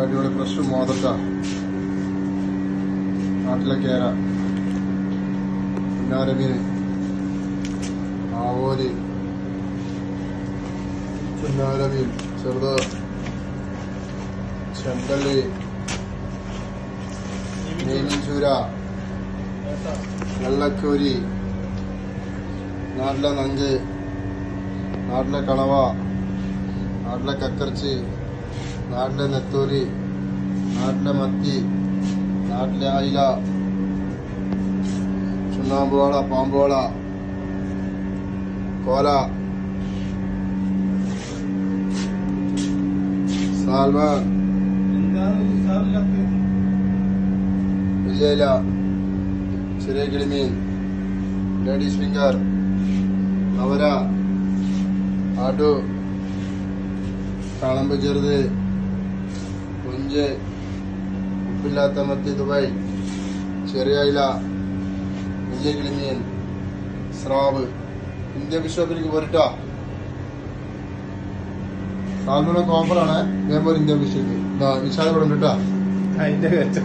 അടിപൊളി ഫ്രഷ് മോദക്ക, നാട്ടിലെ കേര, പുന്നാരമീൻ, ആവോലി, പുന്നാരമീൻ ചെറുത്, ചെമ്പല്ലി, നെയ്മീൻചൂര, വെള്ളക്കൂരി, നാട്ടിലെ നഞ്ച്, നാട്ടിലെ കണവ, നാട്ടിലെ കക്കർച്ചി, നാട്ടിലെ നെത്തോലി, നാട്ടിലെ മത്തി, നാട്ടിലെ അയില, ചുണ്ണാമ്പുവാള, പാമ്പുവാള, കോല, സാൽമൺ, വിജയില, ചെറിയ കിളിമീൻ, ലേഡീസ് ഫിംഗർ, നവര, ആട്ടു, കാളമ്പ് ചെറുത്, കുഞ്ച്, ഉപ്പില്ലാത്ത മത്തി ദുബായ്, ചെറിയ അയില, വലിയ കിളിമീൻ, സ്രാവ്. ഇന്ത്യ ബിഷോപ്പിലേക്ക് പോരിട്ടോ. സാൽമണൊക്കെ ഓഫറാണ്. ഇതേപോലെ ഇന്ത്യ ബിഷോപ്പ് വിശാല ഇവിടെ ഉണ്ട് കേട്ടോ.